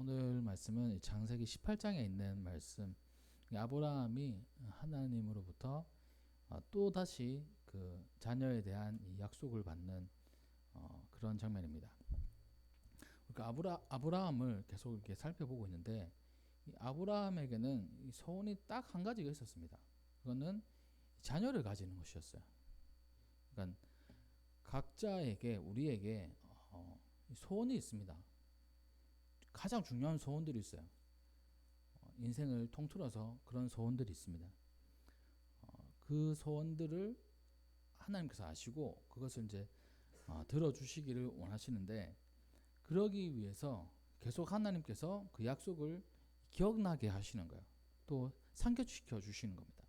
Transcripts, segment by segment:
오늘 말씀은 창세기 18장에 있는 말씀. 아브라함이 하나님으로부터 또 다시 그 자녀에 대한 이 약속을 받는 그런 장면입니다. 그러니까 아브라함을 계속 이렇게 살펴보고 있는데, 이 아브라함에게는 이 소원이 딱 한 가지가 있었습니다. 그거는 자녀를 가지는 것이었어요. 그러니까 각자에게, 우리에게 소원이 있습니다. 가장 중요한 소원들이 있어요. 인생을 통틀어서 그런 소원들이 있습니다. 그 소원들을 하나님께서 아시고 그것을 이제 들어주시기를 원하시는데, 그러기 위해서 계속 하나님께서 그 약속을 기억나게 하시는 거예요. 또 상기시켜 주시는 겁니다.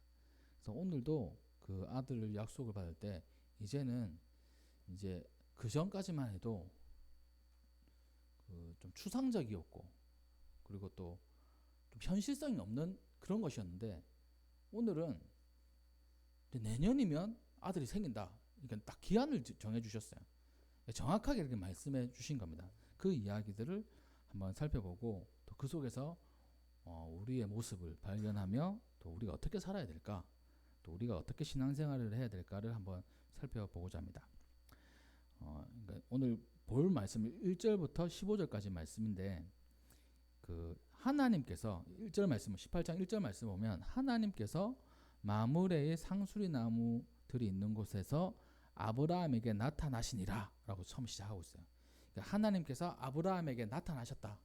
그래서 오늘도 그 아들을 약속을 받을 때 이제는 이제 그 전까지만 해도 좀 추상적이었고, 그리고 또 좀 현실성이 없는 그런 것이었는데, 오늘은 내년이면 아들이 생긴다. 그러니까 딱 기한을 정해 주셨어요. 정확하게 이렇게 말씀해 주신 겁니다. 그 이야기들을 한번 살펴보고, 또 그 속에서 우리의 모습을 발견하며 또 우리가 어떻게 살아야 될까, 또 우리가 어떻게 신앙생활을 해야 될까를 한번 살펴보고자 합니다. 그러니까 오늘 볼 말씀은 1절부터 15절까지 말씀인데, 그 하나님께서 1절 말씀, 18장 1절 말씀 보면 하나님께서 마므레의 상수리 나무들이 있는 곳에서 아브라함에게 나타나시니라 라고 처음 시작하고 있어요. 그러니까 하나님께서 아브라함에게 나타나셨다.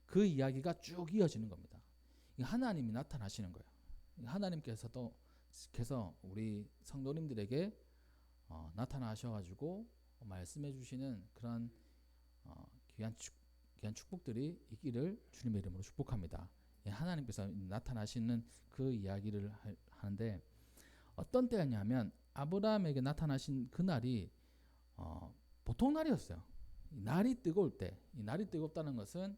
그 이야기가 쭉 이어지는 겁니다. 하나님이 나타나시는 거예요. 하나님께서도 계속 우리 성도님들에게 나타나셔가지고 말씀해 주시는 그런 귀한 축복들이 있기를 주님의 이름으로 축복합니다. 하나님께서 나타나시는 그 이야기를 하는데, 어떤 때였냐면 아브라함에게 나타나신 그날이 보통 날이었어요. 날이 뜨거울 때. 이 날이 뜨겁다는 것은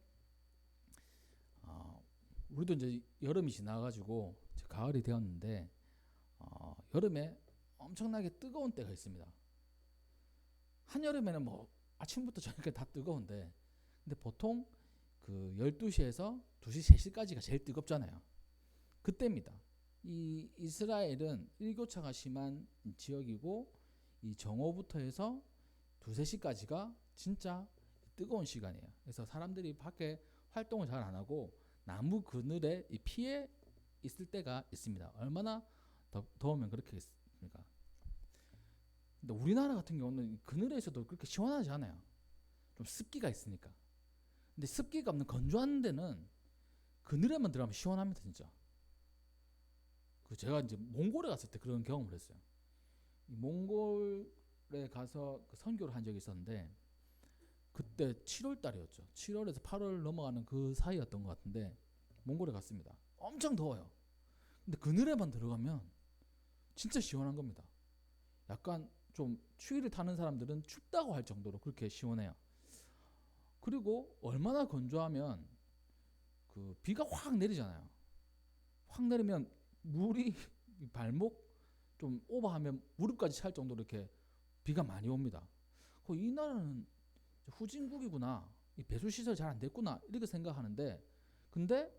우리도 이제 여름이 지나가지고 이제 가을이 되었는데, 여름에 엄청나게 뜨거운 때가 있습니다. 한여름에는 뭐 아침부터 저녁에 다 뜨거운데, 근데 보통 그 12시에서 2시, 3시까지가 제일 뜨겁잖아요. 그때입니다. 이 이스라엘은 일교차가 심한 지역이고, 이 정오부터 해서 2, 3시까지가 진짜 뜨거운 시간이에요. 그래서 사람들이 밖에 활동을 잘 안 하고 나무 그늘에 피해 있을 때가 있습니다. 얼마나 더우면 그렇게 있습니까? 근데 우리나라 같은 경우는 그늘에서도 그렇게 시원하지 않아요. 좀 습기가 있으니까. 근데 습기가 없는 건조한 데는 그늘에만 들어가면 시원합니다, 진짜. 그 제가 이제 몽골에 갔을 때 그런 경험을 했어요. 이 몽골에 가서 그 선교를 한 적이 있었는데, 그때 7월 달이었죠. 7월에서 8월 넘어가는 그 사이였던 것 같은데, 몽골에 갔습니다. 엄청 더워요. 근데 그늘에만 들어가면 진짜 시원한 겁니다. 약간 좀 추위를 타는 사람들은 춥다고 할 정도로 그렇게 시원해요. 그리고 얼마나 건조하면 그 비가 확 내리잖아요. 확 내리면 물이 발목 좀 오버하면 무릎까지 찰 정도로 이렇게 비가 많이 옵니다. 이 나라는 후진국이구나, 이 배수 시설 잘 안 됐구나 이렇게 생각하는데, 근데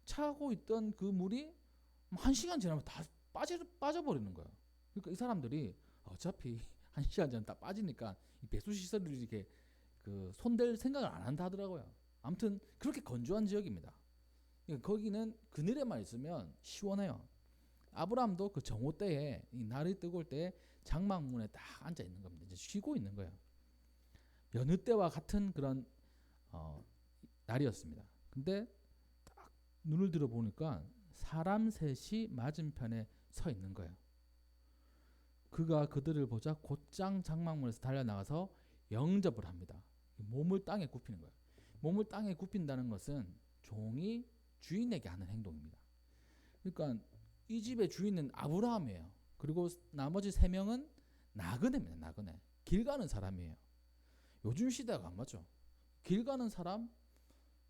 차고 있던 그 물이 1시간 지나면 다 빠져버리는 거예요. 그러니까 이 사람들이 어차피 1시간 지나면 다 빠지니까 이 배수 시설을 이렇게 그 손댈 생각을 안 한다 하더라고요. 아무튼 그렇게 건조한 지역입니다. 그러니까 거기는 그늘에만 있으면 시원해요. 아브라함도 그 정오 때에, 이 날이 뜨거울 때 장막문에 딱 앉아 있는 겁니다. 이제 쉬고 있는 거예요. 여느 때와 같은 그런 날이었습니다. 근데 딱 눈을 들어 보니까 사람 셋이 맞은편에 서 있는 거예요. 그가 그들을 보자 곧장 장막문에서 달려나가서 영접을 합니다. 몸을 땅에 굽히는 거예요. 몸을 땅에 굽힌다는 것은 종이 주인에게 하는 행동입니다. 그러니까 이 집의 주인은 아브라함이에요. 그리고 나머지 3명은 나그네입니다. 나그네. 길 가는 사람이에요. 요즘 시대가 안 맞죠. 길 가는 사람,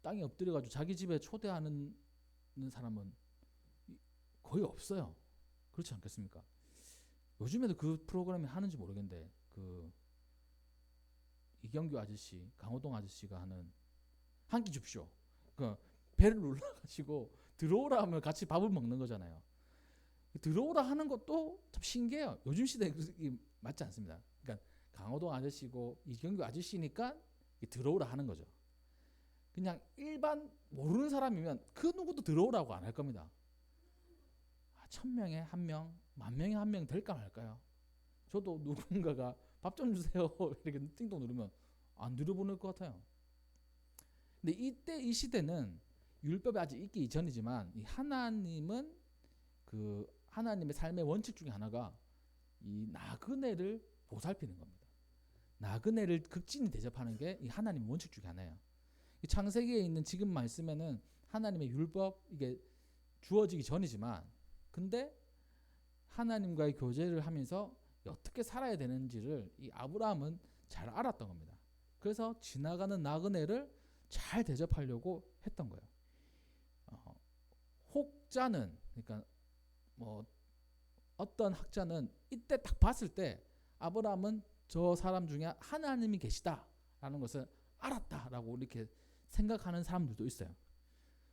땅에 엎드려가지고 자기 집에 초대하는 사람은 거의 없어요. 그렇지 않겠습니까? 요즘에도 그 프로그램이 하는지 모르겠는데, 그 이경규 아저씨, 강호동 아저씨가 하는 한 끼 줍쇼. 그 배를 눌러가지고 들어오라 하면 같이 밥을 먹는 거잖아요. 들어오라 하는 것도 참 신기해요. 요즘 시대에 맞지 않습니다. 그러니까 강호동 아저씨고 이경규 아저씨니까 들어오라 하는 거죠. 그냥 일반 모르는 사람이면 그 누구도 들어오라고 안 할 겁니다. 1000명에 1명, 10,000명에 1명 될까 말까요? 저도 누군가가 밥 좀 주세요 이렇게 띵동 누르면 안 들여보낼 것 같아요. 근데 이때 이 시대는 율법이 아직 있기 이전이지만 이 하나님은 그 하나님의 삶의 원칙 중에 하나가 이 나그네를 보살피는 겁니다. 나그네를 극진히 대접하는 게 이 하나님의 원칙 중에 하나예요. 이 창세기에 있는 지금 말씀에는 하나님의 율법 이게 주어지기 전이지만 근데 하나님과의 교제를 하면서 어떻게 살아야 되는지를 이 아브라함은 잘 알았던 겁니다. 그래서 지나가는 나그네를 잘 대접하려고 했던 거예요. 혹자는 그러니까 뭐 어떤 학자는 이때 딱 봤을 때 아브라함은 저 사람 중에 하나님이 계시다라는 것을 알았다라고 이렇게 생각하는 사람들도 있어요.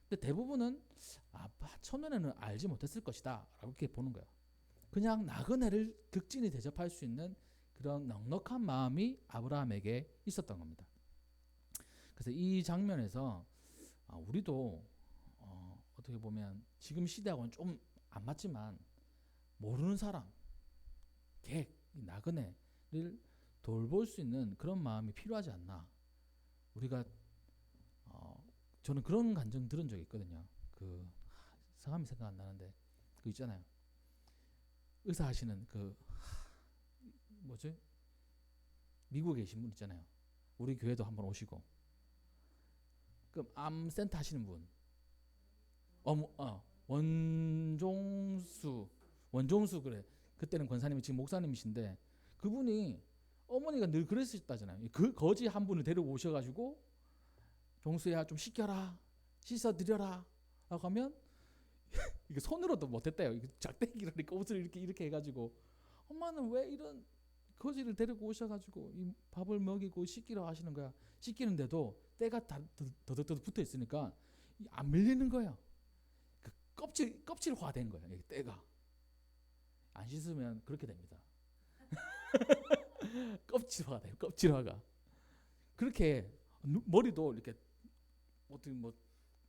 근데 대부분은 처음에는 알지 못했을 것이다라고 이렇게 보는 거예요. 그냥 나그네를 극진히 대접할 수 있는 그런 넉넉한 마음이 아브라함에게 있었던 겁니다. 그래서 이 장면에서 우리도 어떻게 보면 지금 시대하고는 좀 안 맞지만 모르는 사람, 객, 나그네를 돌볼 수 있는 그런 마음이 필요하지 않나. 우리가 저는 그런 감정 들은 적이 있거든요. 그 성함이 생각 안 나는데 그 있잖아요. 의사 하시는 그 뭐지? 미국에 계신 분 있잖아요. 우리 교회도 한번 오시고. 그럼 암센터 하시는 분. 원종수 그래. 그때는 권사님이 지금 목사님이신데 그분이 어머니가 늘 그랬었다잖아요. 그 거지 한 분을 데리고 오셔가지고 종수야 좀 씻겨라, 씻어드려라 라고 하면 이게 손으로도 못했대요. 이거 작대기를 이렇게 옷을 이렇게 해가지고 엄마는 왜 이런 거지를 데리고 오셔가지고 이 밥을 먹이고 씻기라 하시는 거야. 씻기는데도 때가 더덕더덕 붙어 있으니까 안 밀리는 거예요. 그 껍질화된 거예요. 때가 안 씻으면 그렇게 됩니다. 껍질화돼요. 껍질화가 그렇게 머리도 이렇게 어떻게 뭐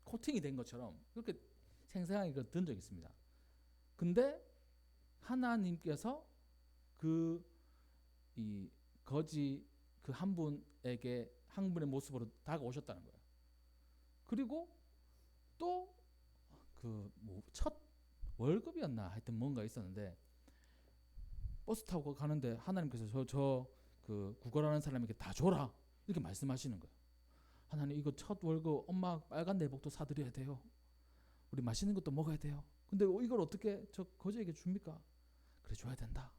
코팅이 된 것처럼 그렇게 생생하게 든 적이 있습니다. 근데 하나님께서 이 거지 그 한 분에게 한 분의 모습으로 다가오셨다는 거예요. 그리고 또 그 뭐 첫 월급이었나 하여튼 뭔가 있었는데 버스 타고 가는데 하나님께서 저 그 구걸하는 사람에게 다 줘라 이렇게 말씀하시는 거예요. 하나님 이거 첫 월급 엄마 빨간 내복도 사드려야 돼요. 우리 맛있는 것도 먹어야 돼요. 근데 이걸 어떻게 저 거지에게 줍니까? 그래 줘야 된다.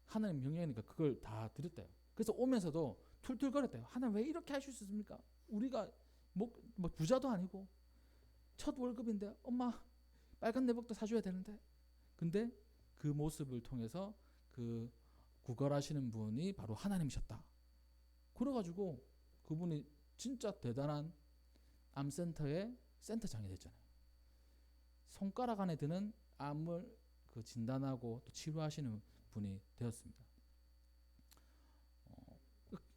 하나님 명령이니까 그걸 다 드렸대요. 그래서 오면서도 툴툴거렸대요. 하나님 왜 이렇게 하실 수 있습니까? 우리가 뭐 부자도 아니고 첫 월급인데 엄마 빨간 내복도 사줘야 되는데. 근데 그 모습을 통해서 그 구걸하시는 분이 바로 하나님이셨다. 그래가지고 그분이 진짜 대단한 암센터의 센터장이 됐잖아요. 손가락 안에 드는 암을 그 진단하고 또 치료하시는 분이 되었습니다.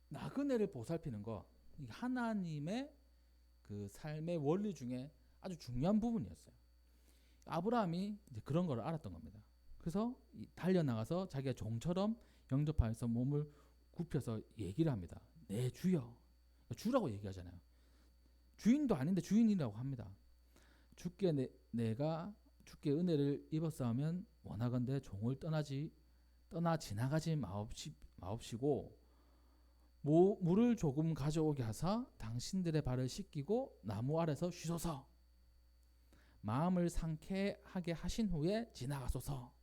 나그네를 보살피는 거 하나님의 그 삶의 원리 중에 아주 중요한 부분이었어요. 아브라함이 이제 그런 걸 알았던 겁니다. 그래서 달려나가서 자기가 종처럼 영접하여서 몸을 굽혀서 얘기를 합니다. 내 주여. 주라고 얘기하잖아요. 주인도 아닌데 주인이라고 합니다. 내가 주께 은혜를 입었사오면 원하건대 종을 떠나 지나가지 마옵시고 물을 조금 가져오게 하사 당신들의 발을 씻기고 나무 아래서 쉬소서. 마음을 상쾌하게 하신 후에 지나가소서.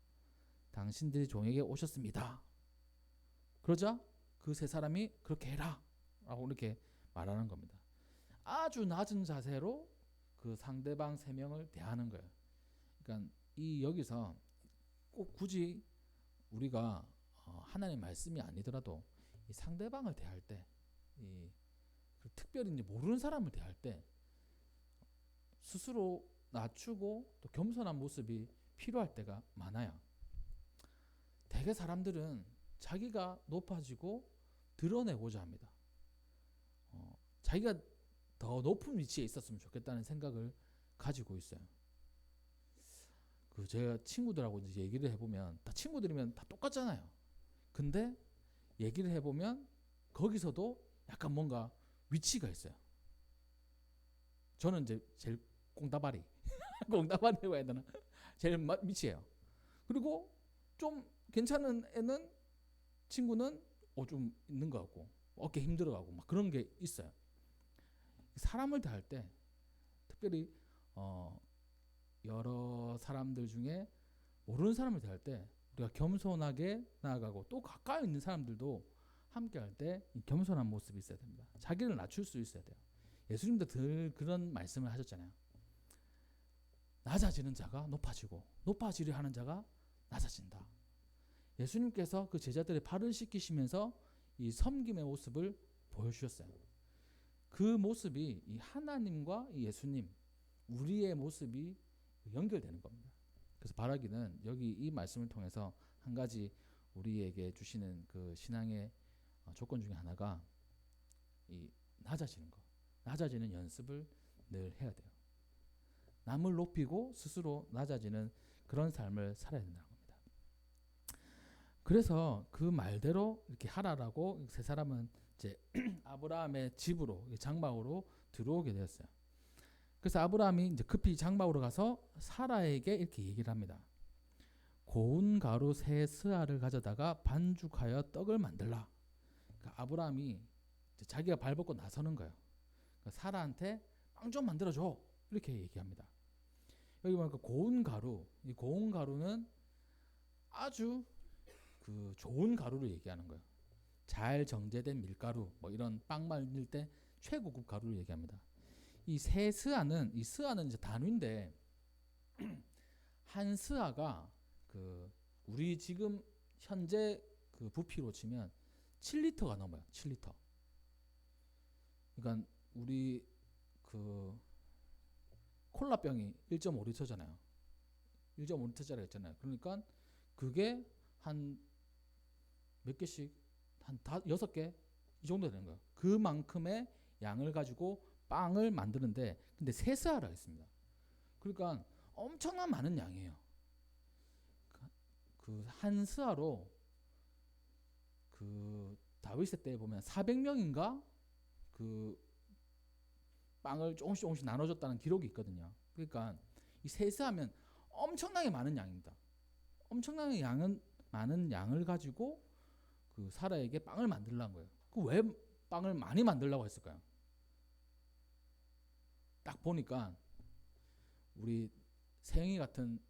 당신들이 종에게 오셨습니다. 그러자 그 세 사람이 그렇게 해라 라고 이렇게 말하는 겁니다. 아주 낮은 자세로 그 상대방 세 명을 대하는 거예요. 그러니까 이 여기서 꼭 굳이 우리가 하나님의 말씀이 아니더라도 이 상대방을 대할 때 특별히 이제 모르는 사람을 대할 때 스스로 낮추고 또 겸손한 모습이 필요할 때가 많아요. 대개 사람들은 자기가 높아지고 드러내고자 합니다. 자기가 더 높은 위치에 있었으면 좋겠다는 생각을 가지고 있어요. 제가 친구들하고 이제 얘기를 해보면 다 친구들이면 다 똑같잖아요. 근데 얘기를 해보면 거기서도 약간 뭔가 위치가 있어요. 저는 이제 제일 꽁다발이 꽁다발이라고 해야 되나? 제일 밑이에요. 그리고 좀 괜찮은 애는 친구는 좀 있는 것 같고 어깨 힘들어가고 막 그런 게 있어요. 사람을 대할 때 특별히 여러 사람들 중에 모르는 사람을 대할 때 우리가 겸손하게 나아가고 또 가까이 있는 사람들도 함께 할 때 겸손한 모습이 있어야 됩니다. 자기를 낮출 수 있어야 돼요. 예수님도 늘 그런 말씀을 하셨잖아요. 낮아지는 자가 높아지고 높아지려 하는 자가 낮아진다. 예수님께서 그 제자들의 발을 씻기시면서 이 섬김의 모습을 보여주셨어요. 그 모습이 이 하나님과 이 예수님 우리의 모습이 연결되는 겁니다. 그래서 바라기는 여기 이 말씀을 통해서 한 가지 우리에게 주시는 그 신앙의 조건 중에 하나가 이 낮아지는 것, 낮아지는 연습을 늘 해야 돼요. 남을 높이고 스스로 낮아지는 그런 삶을 살아야 된다는 겁니다. 그래서 그 말대로 이렇게 하라라고 세 사람은 이제 아브라함의 집으로 장막으로 들어오게 되었어요. 그래서 아브라함이 이제 급히 장막으로 가서 사라에게 이렇게 얘기를 합니다. 고운 가루 세 스아를 가져다가 반죽하여 떡을 만들라. 그러니까 아브라함이 자기가 발벗고 나서는 거예요. 그러니까 사라한테 빵 좀 만들어줘 이렇게 얘기합니다. 여기 보니까 고운 가루, 이 고운 가루는 아주 그 좋은 가루를 얘기하는 거예요. 잘 정제된 밀가루, 뭐 이런 빵 만들 때 최고급 가루를 얘기합니다. 이 세 스아는 이 스아는 이제 단위인데 한 스아가 그 우리 지금 현재 그 부피로 치면 7리터가 넘어요. 7리터. 그러니까 우리 그 콜라병이 1.5리터잖아요. 1.5리터짜리 있잖아요. 그러니까 그게 한 몇 개씩 한 6개 이 정도 되는 거예요. 그만큼의 양을 가지고 빵을 만드는데 근데 세 스아라 했습니다. 그러니까 엄청난 많은 양이에요. 그 한 스아로 그 다윗의 때에 보면 400명인가 그 빵을 조금씩 나눠줬다는 기록이 있거든요. 그러니까 이 세 스아면 엄청나게 많은 양입니다. 엄청나게 많은 양을 가지고 그 사라에게 빵을 만들라는 거예요. 그 왜 빵을 많이 만들라고 했을까요? 딱 보니까 우리 세영이 같은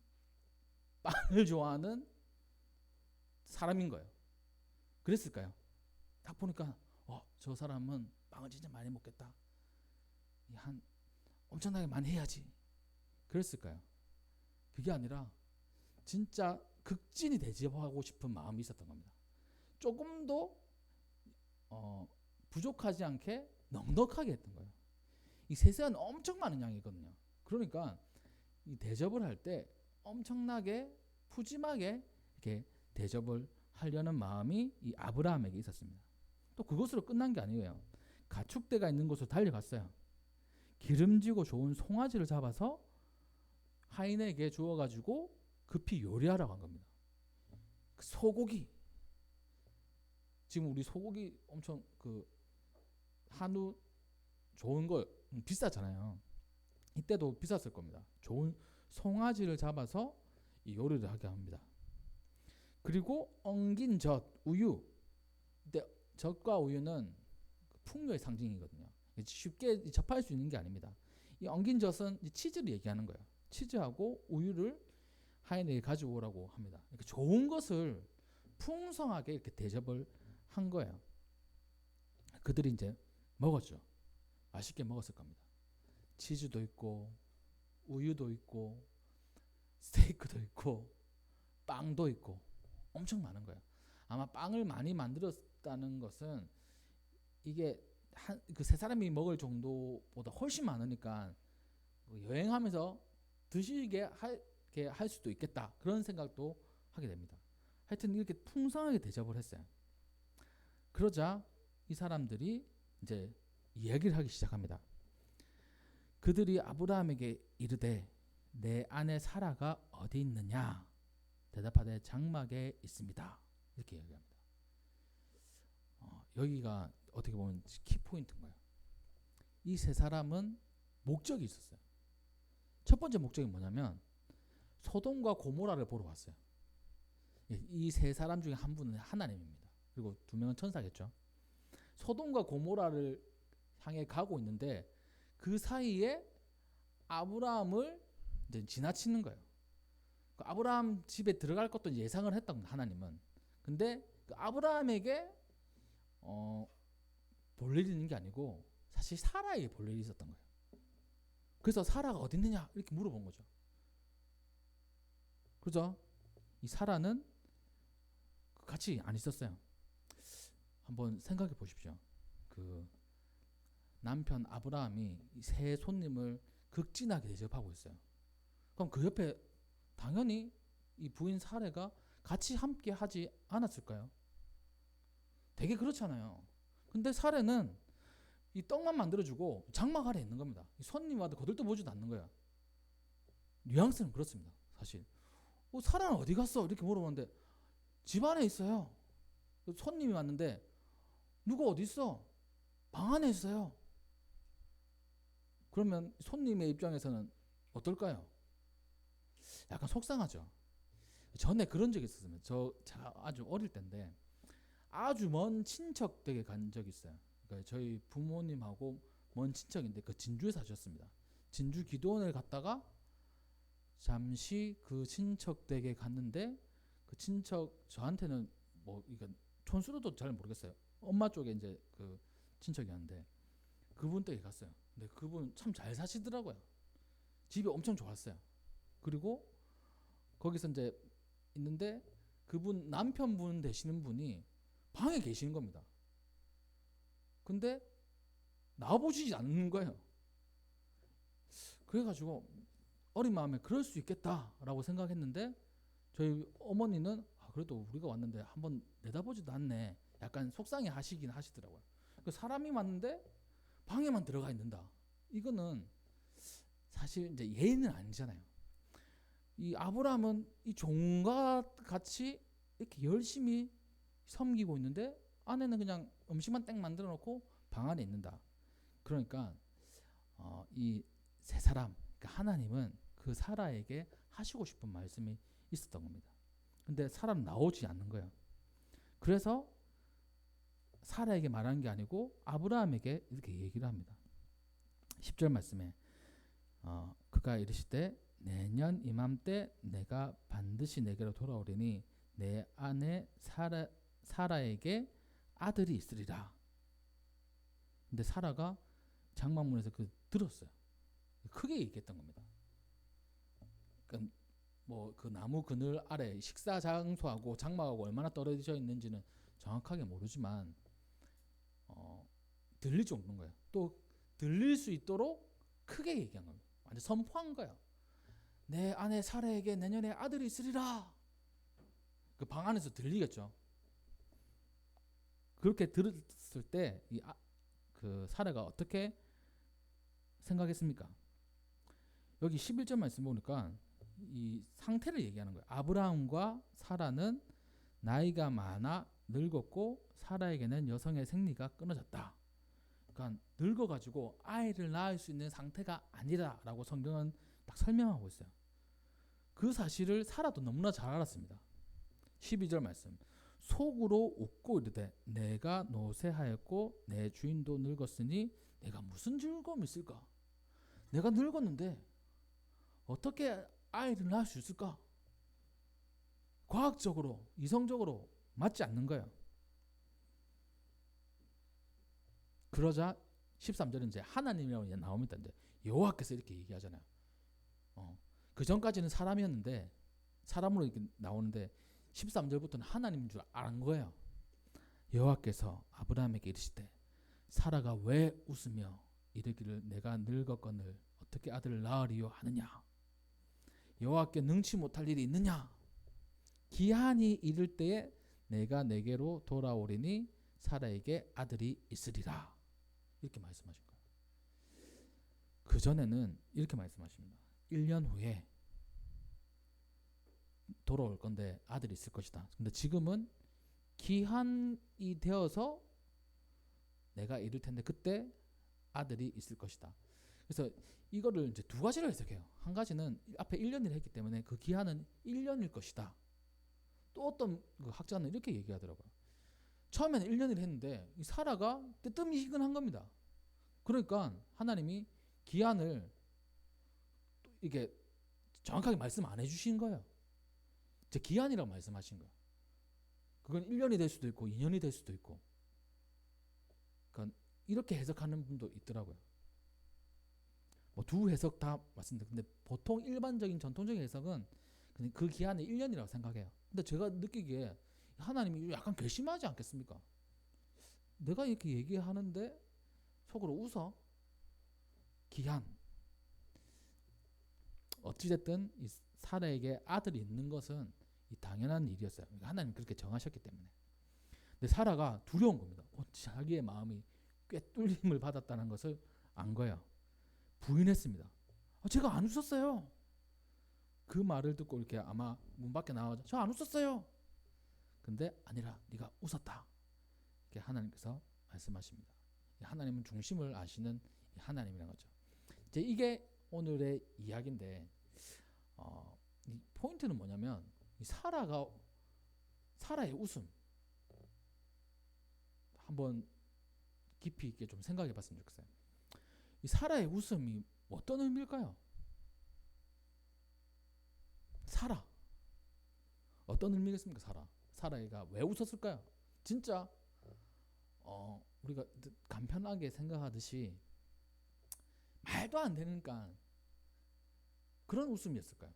빵을 좋아하는 사람인 거예요. 그랬을까요? 딱 보니까 저 사람은 빵을 진짜 많이 먹겠다. 한 엄청나게 많이 해야지. 그랬을까요? 그게 아니라 진짜 극진히 대접하고 싶은 마음이 있었던 겁니다. 조금도 부족하지 않게 넉넉하게 했던 거예요. 이 세세한 엄청 많은 양이거든요. 그러니까 이 대접을 할 때 엄청나게 푸짐하게 이렇게 대접을 하려는 마음이 이 아브라함에게 있었습니다. 또 그것으로 끝난 게 아니에요. 가축대가 있는 곳으로 달려갔어요. 기름지고 좋은 송아지를 잡아서 하인에게 주어가지고 급히 요리하라고 한 겁니다. 소고기. 지금 우리 소고기 엄청 그 한우 좋은 거 비싸잖아요. 이때도 비쌌을 겁니다. 좋은 송아지를 잡아서 이 요리를 하게 합니다. 그리고 엉긴 젖, 우유. 근데 젖과 우유는 풍요의 상징이거든요. 쉽게 접할 수 있는 게 아닙니다. 이 엉긴 젖은 치즈를 얘기하는 거예요. 치즈하고 우유를 하인에게 가져오라고 합니다. 이렇게 좋은 것을 풍성하게 이렇게 대접을 한 거예요. 그들이 이제 먹었죠. 맛있게 먹었을 겁니다. 치즈도 있고 우유도 있고 스테이크도 있고 빵도 있고 엄청 많은 거예요. 아마 빵을 많이 만들었다는 것은 이게 그 세 사람이 먹을 정도보다 훨씬 많으니까 여행하면서 드시게 할 수도 있겠다, 그런 생각도 하게 됩니다. 하여튼 이렇게 풍성하게 대접을 했어요. 그러자 이 사람들이 이제 이야기를 하기 시작합니다. 그들이 아브라함에게 이르되 내 아내 사라가 어디 있느냐? 대답하되 장막에 있습니다. 이렇게 얘기합니다. 여기가 어떻게 보면 키포인트인 거예요. 이 세 사람은 목적이 있었어요. 첫 번째 목적이 뭐냐면 소돔과 고모라를 보러 왔어요. 이 세 사람 중에 한 분은 하나님입니다. 그리고 두 명은 천사겠죠. 소돔과 고모라를 향해 가고 있는데 그 사이에 아브라함을 이제 지나치는 거예요. 그 아브라함 집에 들어갈 것도 예상을 했던 하나님은. 근데 그 아브라함에게 볼 일이 있는 게 아니고 사실 사라에게 볼 일이 있었던 거예요. 그래서 사라가 어디 있느냐 이렇게 물어본 거죠. 그죠? 이 사라는 같이 안 있었어요. 한번 생각해 보십시오. 그 남편 아브라함이 새 손님을 극진하게 대접하고 있어요. 그럼 그 옆에 당연히 이 부인 사라가 같이 함께 하지 않았을까요? 되게 그렇잖아요. 근데 사라는 이 떡만 만들어주고 장막 아래 있는 겁니다. 손님 와도 거들떠보지도 않는 거야. 뉘앙스는 그렇습니다. 사실 사라는 어디 갔어? 이렇게 물어보는데 집 안에 있어요. 손님이 왔는데 누구 어디 있어? 방 안에 있어요. 그러면 손님의 입장에서는 어떨까요? 약간 속상하죠. 전에 그런 적이 있었습니다. 제가 아주 어릴 때인데 아주 먼 친척 댁에 간 적이 있어요. 그러니까 저희 부모님하고 먼 친척인데 그 진주에 사셨습니다. 진주 기도원을 갔다가 잠시 그 친척 댁에 갔는데 그 친척 저한테는 뭐 이거 촌수로도 잘 모르겠어요. 엄마 쪽에 이제 그 친척이었는데 그분 댁에 갔어요. 근데 그분 참 잘 사시더라고요. 집이 엄청 좋았어요. 그리고 거기서 이제 있는데 그분 남편분 되시는 분이 방에 계시는 겁니다. 근데 나와보시지 않는 거예요. 그래가지고 어린 마음에 그럴 수 있겠다라고 생각했는데 저희 어머니는 그래도 우리가 왔는데 한번 내다보지도 않네, 약간 속상해 하시긴 하시더라고요. 그 사람이 왔는데 방에만 들어가 있는다. 이거는 사실 이제 예의는 아니잖아요. 이 아브라함은 이 종과 같이 이렇게 열심히 섬기고 있는데 아내는 그냥 음식만 땡 만들어 놓고 방 안에 있는다. 그러니까 이 세 사람, 그러니까 하나님은 그 사라에게 하시고 싶은 말씀이 있었던 겁니다. 근데 사라는 나오지 않는 거예요. 그래서 사라에게 말하는 게 아니고 아브라함에게 이렇게 얘기를 합니다. 10절 말씀에 그가 이르시되 내년 이맘때 내가 반드시 내게로 돌아오리니 내 아내 사라에게 아들이 있으리라. 근데 사라가 장막문에서 들었어요. 크게 얘기했던 겁니다. 그러니까 뭐 그 나무 그늘 아래 식사 장소하고 장막하고 얼마나 떨어져 있는지는 정확하게 모르지만 들릴 정도인 거예요. 또 들릴 수 있도록 크게 얘기한 겁니다. 완전 선포한 거예요. 내 아내 사라에게 내년에 아들이 있으리라. 그 방 안에서 들리겠죠. 그렇게 들었을 때 그 사라가 어떻게 생각했습니까? 여기 11절 말씀 보니까 이 상태를 얘기하는 거예요. 아브라함과 사라는 나이가 많아 늙었고 사라에게는 여성의 생리가 끊어졌다. 그러니까 늙어가지고 아이를 낳을 수 있는 상태가 아니라라고 성경은 딱 설명하고 있어요. 그 사실을 사라도 너무나 잘 알았습니다. 12절 말씀. 속으로 웃고 이르되 내가 노쇠하였고 내 주인도 늙었으니 내가 무슨 즐거움이 있을까? 내가 늙었는데 어떻게 아이를 낳을 수 있을까? 과학적으로, 이성적으로 맞지 않는 거예요. 그러자 13절은 이제 하나님이라고 이제 나옵니다. 이제 여호와께서 이렇게 얘기하잖아요. 그 전까지는 사람이었는데 사람으로 이렇게 나오는데 13절부터는 하나님인 줄 아는 거예요. 여호와께서 아브라함에게 이르시되 사라가 왜 웃으며 이르기를 내가 늙었거늘 어떻게 아들을 낳으리요 하느냐. 여호와께 능치 못할 일이 있느냐. 기한이 이를 때에 내가 내게로 돌아오리니 사라에게 아들이 있으리라. 이렇게 말씀하신 거예요. 그 전에는 이렇게 말씀하십니다. 1년 후에 돌아올 건데 아들이 있을 것이다. 근데 지금은 기한이 되어서 내가 이룰 텐데 그때 아들이 있을 것이다. 그래서 이거를 이제 두 가지로 해석해요. 한 가지는 앞에 1년을 했기 때문에 그 기한은 1년일 것이다. 또 어떤 그 학자는 이렇게 얘기하더라고요. 처음에는 1년을 했는데 이 사라가 뜨뜻미지근한 겁니다. 그러니까 하나님이 기한을 이게 정확하게 말씀 안 해주신 거예요. 제 기한이라고 말씀하신 거예요. 그건 1년이 될 수도 있고 2년이 될 수도 있고. 그러니까 이렇게 해석하는 분도 있더라고요. 뭐 두 해석 다 맞습니다. 근데 보통 일반적인 전통적인 해석은 그 기한이 1년이라고 생각해요. 근데 제가 느끼기에 하나님이 약간 괘씸하지 않겠습니까? 내가 이렇게 얘기하는데 속으로 웃어? 기한. 어찌됐든 이 사라에게 아들이 있는 것은 이 당연한 일이었어요. 하나님 그렇게 정하셨기 때문에. 근데 사라가 두려운 겁니다. 자기의 마음이 꿰뚫림을 받았다는 것을 안 거예요. 부인했습니다. 제가 안 웃었어요. 그 말을 듣고 이렇게 아마 문 밖에 나와서 저 안 웃었어요. 근데 아니라 네가 웃었다. 이렇게 하나님께서 말씀하십니다. 하나님은 중심을 아시는 하나님이라는 거죠. 이제 이게 오늘의 이야기인데 이 포인트는 뭐냐면 이 사라의 웃음 한번 깊이 있게 좀 생각해 봤으면 좋겠어요. 이 사라의 웃음이 어떤 의미일까요? 사라 어떤 의미겠습니까? 사라가 왜 웃었을까요? 진짜 우리가 간편하게 생각하듯이 말도 안 되니까 그런 웃음이었을까요?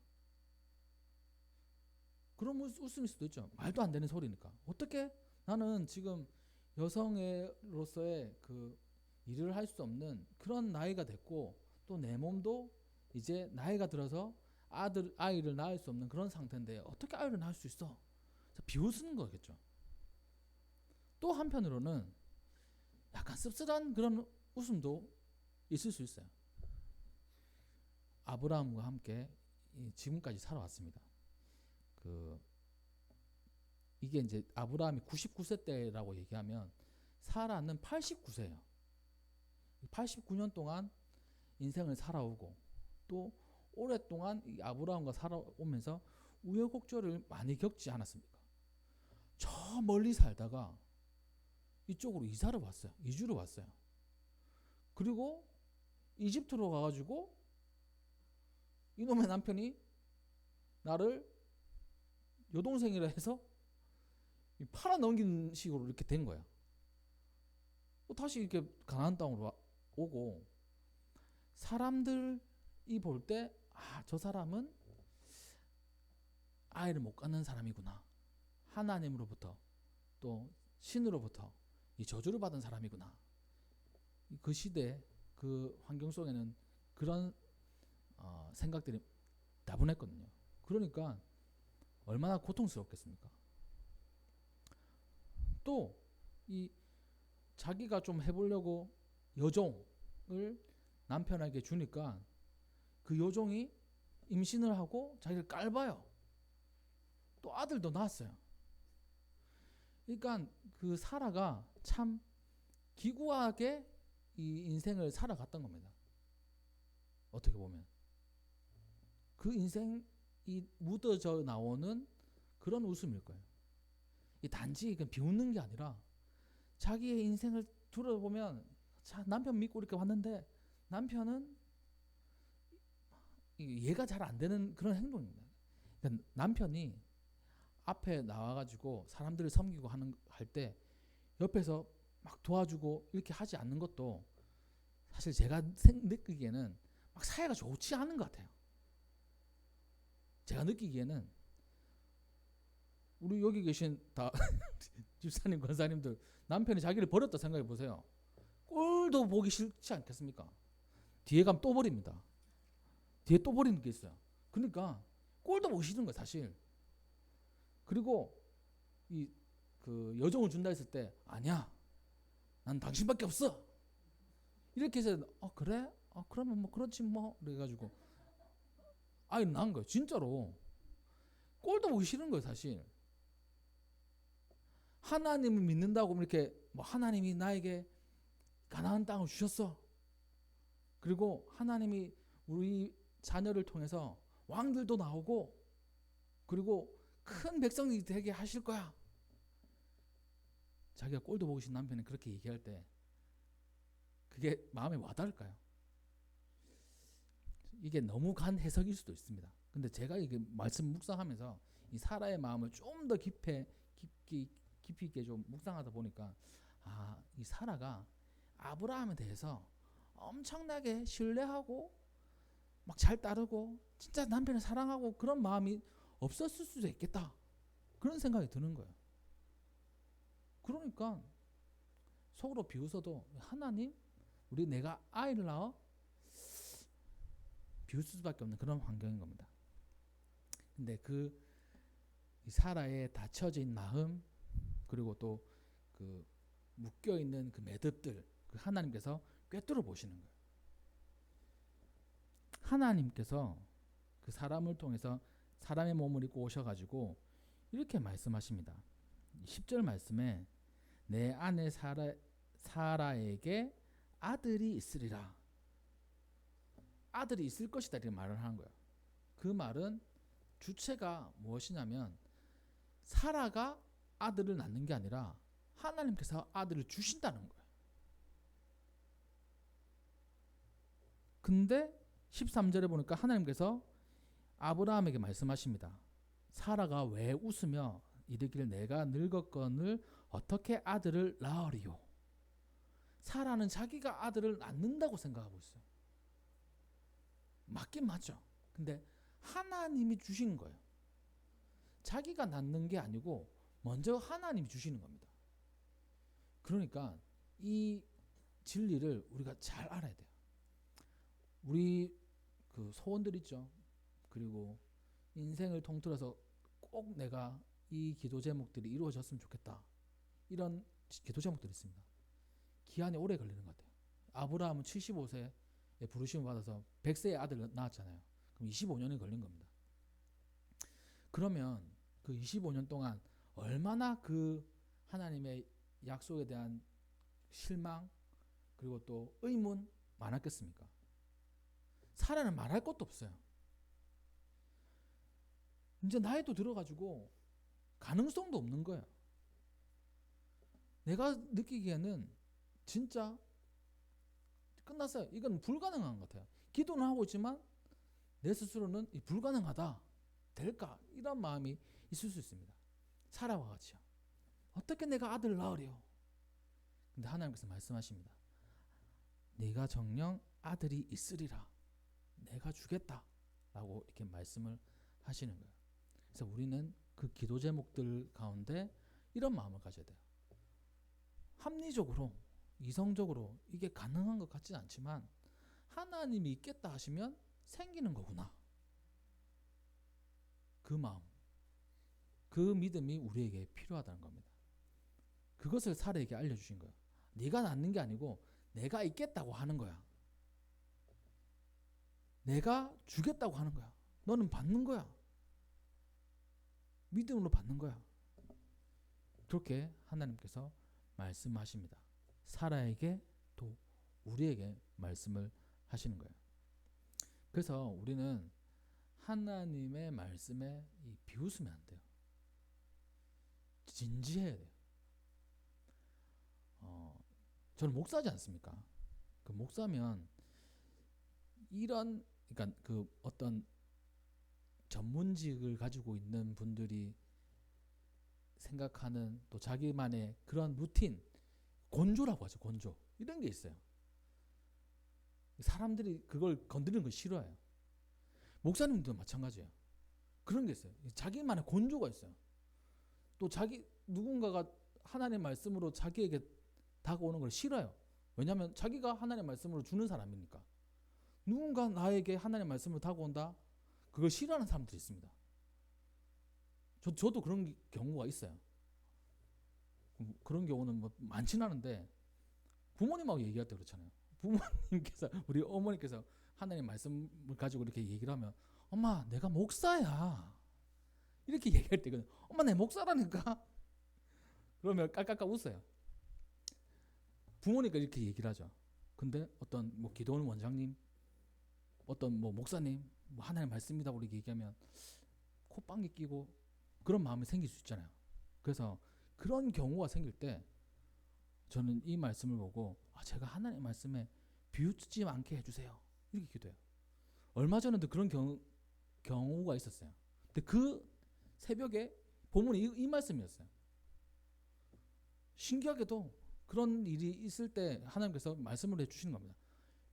그런 웃음일 수도 있죠. 말도 안 되는 소리니까. 어떻게 나는 지금 여성으로서의 그 일을 할 수 없는 그런 나이가 됐고 또 내 몸도 이제 나이가 들어서 아이를 낳을 수 없는 그런 상태인데 어떻게 아이를 낳을 수 있어? 비웃는 거겠죠. 또 한편으로는 약간 씁쓸한 그런 웃음도 있을 수 있어요. 아브라함과 함께 지금까지 살아왔습니다. 이게 이제 아브라함이 99세 때라고 얘기하면 사라는 89세예요. 89년 동안 인생을 살아오고 또 오랫동안 이 아브라함과 살아오면서 우여곡절을 많이 겪지 않았습니까? 저 멀리 살다가 이쪽으로 이주를 왔어요. 그리고 이집트로 가가지고 이놈의 남편이 나를 여동생이라 해서 팔아 넘기는 식으로 이렇게 된 거야. 다시 이렇게 가나안 땅으로 오고 사람들이 볼 때 저 사람은 아이를 못 갖는 사람이구나. 하나님으로부터 또 신으로부터 이 저주를 받은 사람이구나. 그 시대 그 환경 속에는 그런 생각들이 다분했거든요. 그러니까 얼마나 고통스럽겠습니까? 또 이 자기가 좀 해보려고 여종을 남편에게 주니까 그 여종이 임신을 하고 자기를 깔봐요. 또 아들도 낳았어요. 그러니까 그 사라가 참 기구하게 이 인생을 살아갔던 겁니다. 어떻게 보면 그 인생이 묻어져 나오는 그런 웃음일 거예요. 이 단지 비웃는 게 아니라 자기의 인생을 들어보면 남편 믿고 이렇게 왔는데 남편은 이해가 잘 안 되는 그런 행동입니다. 그러니까 남편이 앞에 나와가지고 사람들을 섬기고 할 때 옆에서 막 도와주고 이렇게 하지 않는 것도 사실 제가 느끼기에는 막 사이가 좋지 않은 것 같아요. 제가 느끼기에는 우리 여기 계신 다 집사님, 권사님들 남편이 자기를 버렸다 생각해 보세요. 꼴도 보기 싫지 않겠습니까? 뒤에 가면 또 버립니다. 뒤에 또 버리는 게 있어요. 그러니까 꼴도 보기 싫은 거예요, 사실. 그리고 이 그 여정을 준다 했을 때 아니야, 난 당신밖에 없어. 이렇게 해서 그래? 그러면 뭐 그렇지 뭐 그래가지고 아예 난 거예요, 진짜로. 꼴도 보기 싫은 거예요, 사실. 하나님을 믿는다고 이렇게 뭐 하나님이 나에게 가나안 땅을 주셨어. 그리고 하나님이 우리 자녀를 통해서 왕들도 나오고 그리고 큰 백성이 되게 하실 거야. 자기가 꼴도 보기 싫은 남편이 그렇게 얘기할 때 그게 마음에 와닿을까요? 이게 너무 간 해석일 수도 있습니다. 근데 제가 이게 말씀 묵상하면서 이 사라의 마음을 좀 더 깊이 있게 좀 묵상하다 보니까 이 사라가 아브라함에 대해서 엄청나게 신뢰하고 막 잘 따르고 진짜 남편을 사랑하고 그런 마음이 없었을 수도 있겠다, 그런 생각이 드는 거예요. 그러니까 속으로 비웃어도 하나님, 우리 내가 아이를 낳아 비웃을 수밖에 없는 그런 환경인 겁니다. 근데 그 사라의 닫혀진 마음 그리고 또 그 묶여 있는 그 매듭들 그 하나님께서 꿰뚫어 보시는 거예요. 하나님께서 그 사람을 통해서 사람의 몸을 입고 오셔가지고 이렇게 말씀하십니다. 10절 말씀에 내 아내 사라에게 아들이 있으리라. 아들이 있을 것이다 이렇게 말을 하는 거예요. 그 말은 주체가 무엇이냐면 사라가 아들을 낳는 게 아니라 하나님께서 아들을 주신다는 거예요. 근데 13절에 보니까 하나님께서 아브라함에게 말씀하십니다. 사라가 왜 웃으며 이르기를 내가 늙었거늘 어떻게 아들을 낳으리요. 사라는 자기가 아들을 낳는다고 생각하고 있어요. 맞긴 맞죠. 근데 하나님이 주신 거예요. 자기가 낳는 게 아니고 먼저 하나님이 주시는 겁니다. 그러니까 이 진리를 우리가 잘 알아야 돼요. 우리 그 소원들 있죠. 그리고 인생을 통틀어서 꼭 내가 이 기도 제목들이 이루어졌으면 좋겠다, 이런 기도 제목들이 있습니다. 기한이 오래 걸리는 것 같아요. 아브라함은 75세에 부르심을 받아서 100세의 아들을 낳았잖아요. 그럼 25년이 걸린 겁니다. 그러면 그 25년 동안 얼마나 그 하나님의 약속에 대한 실망 그리고 또 의문 많았겠습니까? 사라는 말할 것도 없어요. 이제 나이도 들어가지고 가능성도 없는 거예요. 내가 느끼기에는 진짜 끝났어요. 이건 불가능한 것 같아요. 기도는 하고 있지만 내 스스로는 불가능하다, 될까, 이런 마음이 있을 수 있습니다. 사라와 같이요. 어떻게 내가 아들을 낳으려. 근데 하나님께서 말씀하십니다. 네가 정녕 아들이 있으리라. 내가 주겠다 라고 이렇게 말씀을 하시는 거예요. 그래서 우리는 그 기도 제목들 가운데 이런 마음을 가져야 돼요. 합리적으로 이성적으로 이게 가능한 것 같지는 않지만 하나님이 있겠다 하시면 생기는 거구나. 그 마음, 그 믿음이 우리에게 필요하다는 겁니다. 그것을 사라에게 알려주신 거예요. 네가 낳는 게 아니고 내가 있겠다고 하는 거야. 내가 주겠다고 하는 거야. 너는 받는 거야. 믿음으로 받는 거야. 그렇게 하나님께서 말씀하십니다. 사라에게 또 우리에게 말씀을 하시는 거예요. 그래서 우리는 하나님의 말씀에 비웃으면 안 돼요. 진지해야 돼요. 저는 목사지 않습니까? 그 목사면 이런 그러니까 그 어떤 전문직을 가지고 있는 분들이 생각하는 또 자기만의 그런 루틴, 곤조라고 하죠. 곤조. 이런 게 있어요. 사람들이 그걸 건드리는 걸 싫어해요. 목사님도 마찬가지예요. 그런 게 있어요. 자기만의 곤조가 있어요. 또 자기 누군가가 하나님의 말씀으로 자기에게 다가오는 걸 싫어요. 왜냐하면 자기가 하나님의 말씀으로 주는 사람이니까. 누군가 나에게 하나님의 말씀을 다가온다? 그걸 싫어하는 사람들이 있습니다. 저도 그런 경우가 있어요. 그런 경우는 뭐 많지는 않은데 부모님하고 얘기할 때 그렇잖아요. 부모님께서 우리 어머니께서 하나님 말씀을 가지고 이렇게 얘기를 하면 엄마 내가 목사야 이렇게 얘기할 때거든. 엄마 내 목사라니까. 그러면 깔깔깔 웃어요. 부모니까 이렇게 얘기를 하죠. 근데 어떤 뭐 기도원 원장님, 어떤 뭐 목사님, 뭐 하나님 말씀이다 우리 얘기하면 콧방귀 끼고 그런 마음이 생길 수 있잖아요. 그래서 그런 경우가 생길 때 저는 이 말씀을 보고 제가 하나님 말씀에 비웃지 않게 해주세요. 이렇게 기도해요. 얼마 전에도 그런 경우가 있었어요. 근데 그 새벽에 본문이 이 말씀이었어요. 신기하게도 그런 일이 있을 때 하나님께서 말씀을 해주시는 겁니다.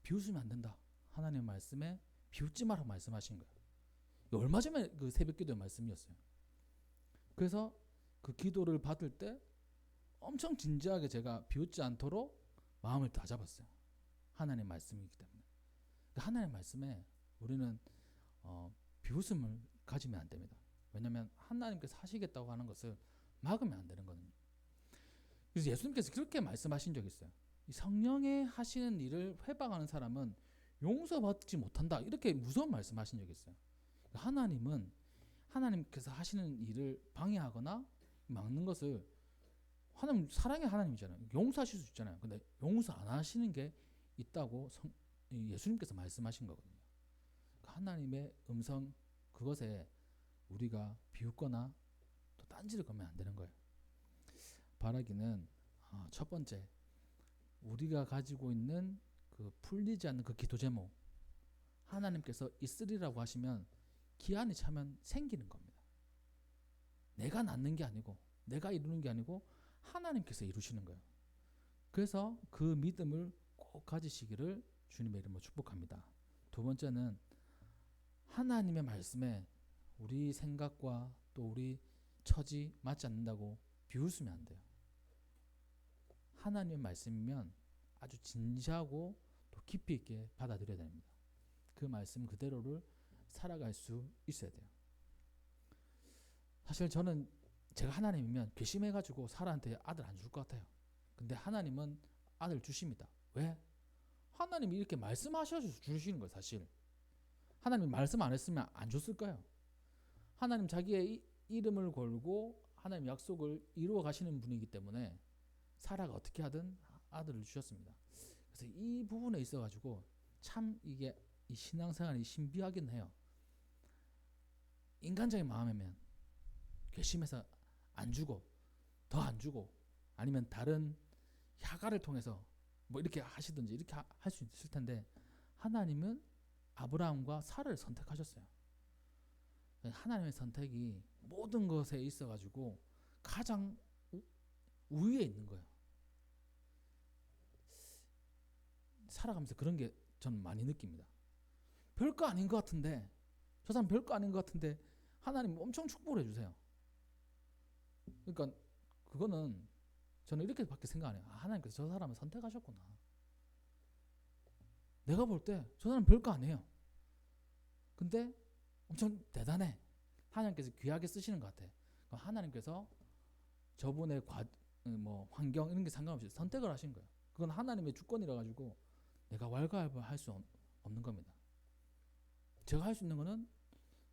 비웃으면 안 된다. 하나님의 말씀에 비웃지 말라고 말씀하신 거예요. 얼마 전에 그 새벽 기도의 말씀이었어요. 그래서 그 기도를 받을 때 엄청 진지하게 제가 비웃지 않도록 마음을 다잡았어요. 하나님의 말씀이기 때문에. 하나님의 말씀에 우리는 비웃음을 가지면 안 됩니다. 왜냐하면 하나님께서 하시겠다고 하는 것을 막으면 안 되는 거거든요. 그래서 예수님께서 그렇게 말씀하신 적이 있어요. 이 성령의 하시는 일을 회방하는 사람은 용서받지 못한다. 이렇게 무서운 말씀하신 적이 있어요. 하나님은 하나님께서 하시는 일을 방해하거나 막는 것을 하나님 사랑의 하나님이잖아요. 용서하실 수 있잖아요. 근데 용서 안 하시는 게 있다고 예수님께서 말씀하신 거거든요. 하나님의 음성 그것에 우리가 비웃거나 또 딴지를 걸면 안 되는 거예요. 바라기는 첫 번째 우리가 가지고 있는 그 풀리지 않는 그 기도 제목 하나님께서 있으리라고 하시면 기한이 차면 생기는 겁니다. 내가 낳는 게 아니고 내가 이루는 게 아니고 하나님께서 이루시는 거예요. 그래서 그 믿음을 꼭 가지시기를 주님의 이름으로 축복합니다. 두 번째는 하나님의 말씀에 우리 생각과 또 우리 처지 맞지 않는다고 비웃으면 안 돼요. 하나님의 말씀이면 아주 진지하고 또 깊이 있게 받아들여야 됩니다. 그 말씀 그대로를 살아갈 수 있어야 돼요. 사실 저는 제가 하나님이면 괘씸해가지고 사라한테 아들 안 줄 것 같아요. 근데 하나님은 아들 주십니다. 왜? 하나님이 이렇게 말씀하셔서 주시는 거예요. 사실 하나님이 말씀 안 했으면 안 줬을 거예요. 하나님 자기의 이름을 걸고 하나님 약속을 이루어 가시는 분이기 때문에 사라가 어떻게 하든 아들을 주셨습니다. 그래서 이 부분에 있어가지고 참 이게 이 신앙생활이 신비하긴 해요. 인간적인 마음이면 괘씸해서 안 주고 더 안 주고 아니면 다른 야가를 통해서 뭐 이렇게 하시든지 이렇게 할 수 있을 텐데 하나님은 아브라함과 사라를 선택하셨어요. 하나님의 선택이 모든 것에 있어가지고 가장 우위에 있는 거예요. 살아가면서 그런 게 저는 많이 느낍니다. 별거 아닌 것 같은데 저 사람 별거 아닌 것 같은데 하나님 엄청 축복을 해주세요. 그러니까 그거는 저는 이렇게밖에 생각 안 해요. 하나님께서 저 사람을 선택하셨구나. 내가 볼 때 저 사람 별거 아니에요. 근데 엄청 대단해. 하나님께서 귀하게 쓰시는 것 같아. 하나님께서 저분의 환경 이런 게 상관없이 선택을 하신 거예요. 그건 하나님의 주권이라 가지고 내가 왈가왈부할 수 없는 겁니다. 제가 할 수 있는 거는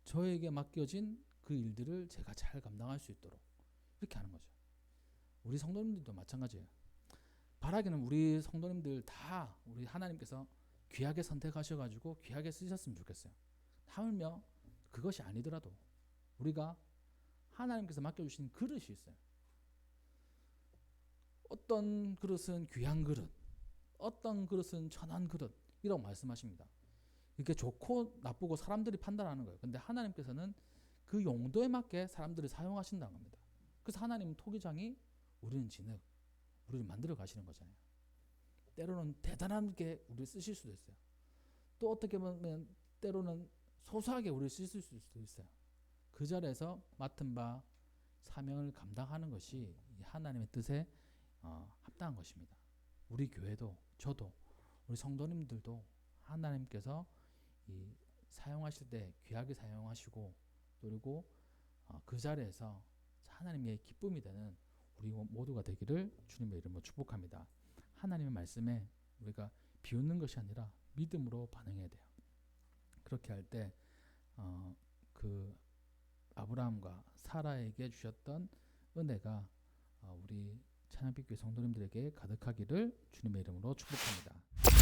저에게 맡겨진 그 일들을 제가 잘 감당할 수 있도록 이렇게 하는 거죠. 우리 성도님들도 마찬가지예요. 바라기는 우리 성도님들 다 우리 하나님께서 귀하게 선택하셔가지고 귀하게 쓰셨으면 좋겠어요. 하물며 그것이 아니더라도 우리가 하나님께서 맡겨주신 그릇이 있어요. 어떤 그릇은 귀한 그릇, 어떤 그릇은 천한 그릇이라고 말씀하십니다. 이게 좋고 나쁘고 사람들이 판단하는 거예요. 근데 하나님께서는 그 용도에 맞게 사람들을 사용하신다는 겁니다. 그래서 하나님은 토기장이 우리는 진흙, 우리를 만들어 가시는 거잖아요. 때로는 대단하게 우리를 쓰실 수도 있어요. 또 어떻게 보면 때로는 소소하게 우리를 쓰실 수도 있어요. 그 자리에서 맡은 바 사명을 감당하는 것이 하나님의 뜻에 합당한 것입니다. 우리 교회도 저도 우리 성도님들도 하나님께서 이 사용하실 때 귀하게 사용하시고, 그리고 그 자리에서 하나님의 기쁨이 되는 우리 모두가 되기를 주님의 이름으로 축복합니다. 하나님의 말씀에 우리가 비웃는 것이 아니라 믿음으로 반응해야 돼요. 그렇게 할 때 그 아브라함과 사라에게 주셨던 은혜가 우리 찬양빛교회 성도님들에게 가득하기를 주님의 이름으로 축복합니다.